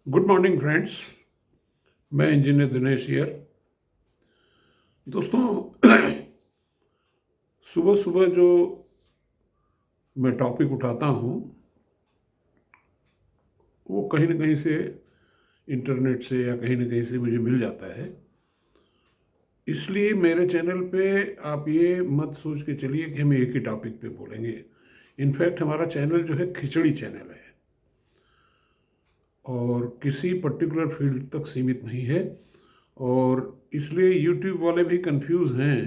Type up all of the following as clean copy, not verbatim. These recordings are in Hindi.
Good morning friends. मैं इंजीनियर दिनेश हियर। दोस्तों, सुबह सुबह जो मैं टॉपिक उठाता हूँ वो कहीं ना कहीं से इंटरनेट से या कहीं ना कहीं से मुझे मिल जाता है। इसलिए मेरे चैनल पे आप ये मत सोच के चलिए कि हम एक ही टॉपिक पे बोलेंगे। इनफैक्ट हमारा चैनल जो है खिचड़ी चैनल है और किसी पर्टिकुलर फील्ड तक सीमित नहीं है। और इसलिए यूट्यूब वाले भी कंफ्यूज हैं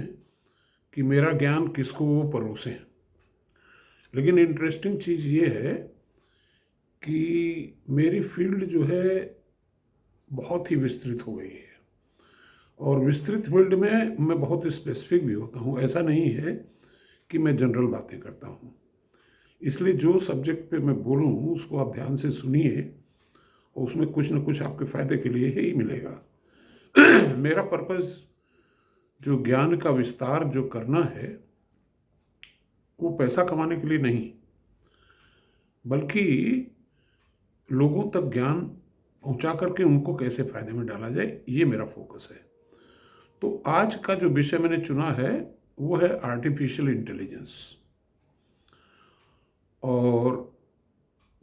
कि मेरा ज्ञान किसको वो परोसें। लेकिन इंटरेस्टिंग चीज़ ये है कि मेरी फील्ड जो है बहुत ही विस्तृत हो गई है और विस्तृत फील्ड में मैं बहुत स्पेसिफिक भी होता हूँ। ऐसा नहीं है कि मैं जनरल बातें करता हूँ। इसलिए जो सब्जेक्ट पे मैं बोलूँ उसको आप ध्यान से सुनिए और उसमें कुछ ना कुछ आपके फ़ायदे के लिए ही मिलेगा। मेरा पर्पज़ जो ज्ञान का विस्तार जो करना है वो पैसा कमाने के लिए नहीं, बल्कि लोगों तक ज्ञान पहुंचा करके उनको कैसे फायदे में डाला जाए, ये मेरा फोकस है। तो आज का जो विषय मैंने चुना है वो है आर्टिफिशियल इंटेलिजेंस। और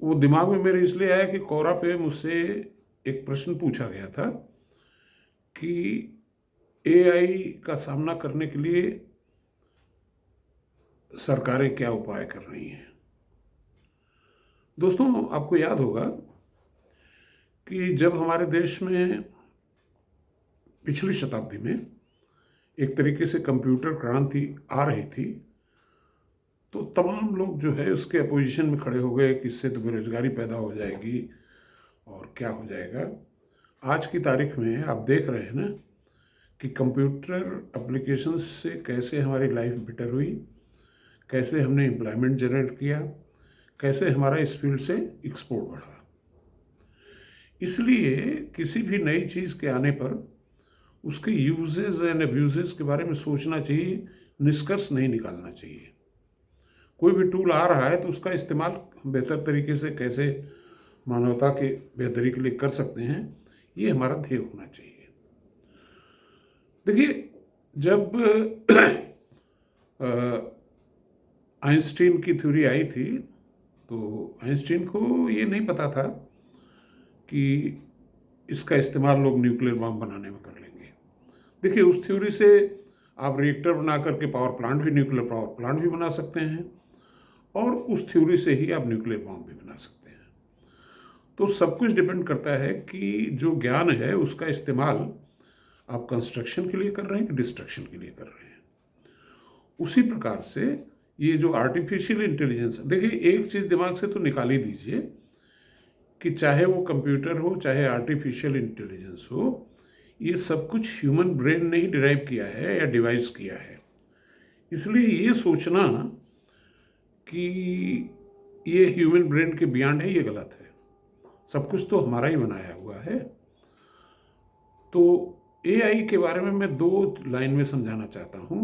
वो दिमाग में मेरे इसलिए आया कि कोरा पे मुझसे एक प्रश्न पूछा गया था कि एआई का सामना करने के लिए सरकारें क्या उपाय कर रही हैं। दोस्तों, आपको याद होगा कि जब हमारे देश में पिछली शताब्दी में एक तरीके से कंप्यूटर क्रांति आ रही थी तो तमाम लोग जो है उसके अपोजिशन में खड़े हो गए कि इससे तो बेरोजगारी पैदा हो जाएगी और क्या हो जाएगा। आज की तारीख में आप देख रहे हैं ना कि कंप्यूटर एप्लीकेशंस से कैसे हमारी लाइफ बेटर हुई, कैसे हमने एम्प्लॉयमेंट जनरेट किया, कैसे हमारा इस फील्ड से एक्सपोर्ट बढ़ा। इसलिए किसी भी नई चीज़ के आने पर उसके यूजेस एंड अब्यूजेस के बारे में सोचना चाहिए, निष्कर्ष नहीं निकालना चाहिए। कोई भी टूल आ रहा है तो उसका इस्तेमाल बेहतर तरीके से कैसे मानवता के बेहतरी के लिए कर सकते हैं, ये हमारा ध्येय होना चाहिए। देखिए, जब आइंस्टीन की थ्योरी आई थी तो आइंस्टीन को ये नहीं पता था कि इसका इस्तेमाल लोग न्यूक्लियर बम बनाने में कर लेंगे। देखिए, उस थ्योरी से आप रिएक्टर बना करके पावर प्लांट भी, न्यूक्लियर पावर प्लांट भी बना सकते हैं और उस थ्योरी से ही आप न्यूक्लियर बम भी बना सकते हैं। तो सब कुछ डिपेंड करता है कि जो ज्ञान है उसका इस्तेमाल आप कंस्ट्रक्शन के लिए कर रहे हैं कि डिस्ट्रक्शन के लिए कर रहे हैं। उसी प्रकार से ये जो आर्टिफिशियल इंटेलिजेंस है, देखिए एक चीज़ दिमाग से तो निकाल ही दीजिए कि चाहे वो कंप्यूटर हो चाहे आर्टिफिशियल इंटेलिजेंस हो, ये सब कुछ ह्यूमन ब्रेन ने ही डिराइव किया है या डिवाइस किया है। इसलिए ये सोचना कि ये ह्यूमन ब्रेन के बियॉन्ड है, ये गलत है। सब कुछ तो हमारा ही बनाया हुआ है। तो एआई के बारे में मैं दो लाइन में समझाना चाहता हूँ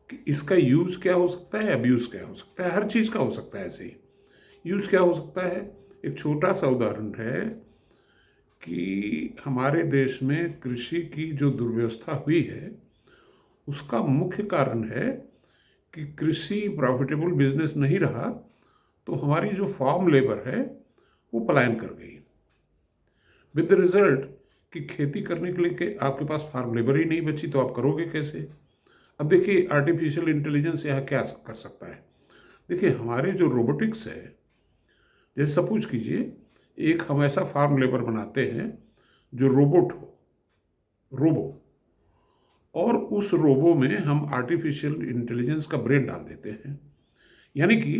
कि इसका यूज़ क्या हो सकता है, अब्यूज़ क्या हो सकता है। हर चीज़ का हो सकता है। ऐसे ही यूज़ क्या हो सकता है, एक छोटा सा उदाहरण है कि हमारे देश में कृषि की जो दुर्व्यवस्था हुई है उसका मुख्य कारण है कि कृषि प्रॉफिटेबल बिजनेस नहीं रहा तो हमारी जो फार्म लेबर है वो पलायन कर गई, विद द रिजल्ट कि खेती करने के लिए कि आपके पास फार्म लेबर ही नहीं बची तो आप करोगे कैसे। अब देखिए, आर्टिफिशियल इंटेलिजेंस यहाँ क्या कर सकता है। देखिए, हमारे जो रोबोटिक्स है, जैसे सपोज कीजिए एक हम ऐसा फार्म लेबर बनाते हैं जो रोबोट हो, रोबो, और उस रोबो में हम आर्टिफिशियल इंटेलिजेंस का ब्रेन डाल देते हैं। यानी कि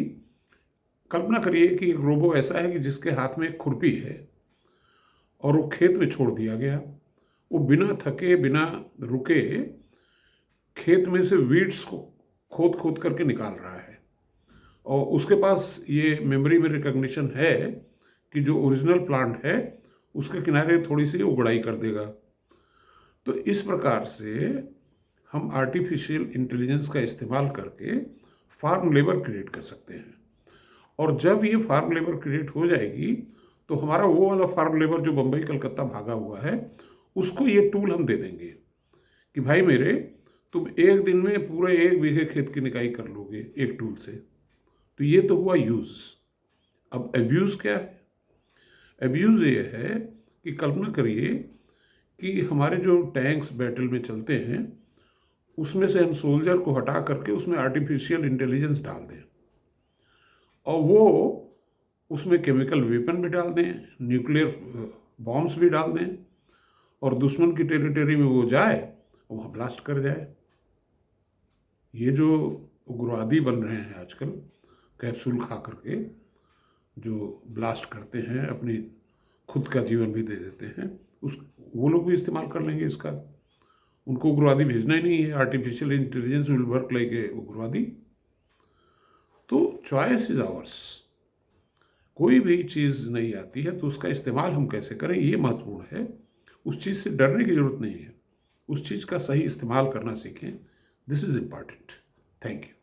कल्पना करिए कि एक रोबो ऐसा है कि जिसके हाथ में एक खुरपी है और वो खेत में छोड़ दिया गया। वो बिना थके बिना रुके खेत में से वीड्स को खोद खोद करके निकाल रहा है और उसके पास ये मेमोरी में रिकग्निशन है कि जो ओरिजिनल प्लांट है उसके किनारे थोड़ी सी उगड़ाई कर देगा। तो इस प्रकार से हम आर्टिफिशियल इंटेलिजेंस का इस्तेमाल करके फार्म लेबर क्रिएट कर सकते हैं। और जब ये फार्म लेबर क्रिएट हो जाएगी तो तो हमारा वो वाला फार्म लेबर जो बम्बई कलकत्ता भागा हुआ है उसको ये टूल हम दे देंगे कि भाई मेरे, तुम एक दिन में पूरे 1 बीघे खेत की निकाई कर लोगे एक टूल से। तो ये तो हुआ यूज़। अब एब्यूज़ क्या है? एब्यूज़ ये है कि कल्पना करिए कि हमारे जो टैंक्स बैटल में चलते हैं उसमें से हम सोल्जर को हटा करके उसमें आर्टिफिशियल इंटेलिजेंस डाल दें और वो उसमें केमिकल वेपन भी डाल दें, न्यूक्लियर बॉम्ब्स भी डाल दें और दुश्मन की टेरिटरी में वो जाए, वहाँ ब्लास्ट कर जाए। ये जो उग्रवादी बन रहे हैं आजकल कैप्सूल खा करके, जो ब्लास्ट करते हैं, अपनी खुद का जीवन भी दे देते हैं, वो लोग भी इस्तेमाल कर लेंगे इसका। उनको उग्रवादी भेजना ही नहीं है। Artificial intelligence will work like a उग्रवादी। तो चॉइस इज आवर्स। कोई भी चीज़ नहीं आती है तो उसका इस्तेमाल हम कैसे करें ये महत्वपूर्ण है। उस चीज़ से डरने की ज़रूरत नहीं है, उस चीज़ का सही इस्तेमाल करना सीखें। This is important. Thank you.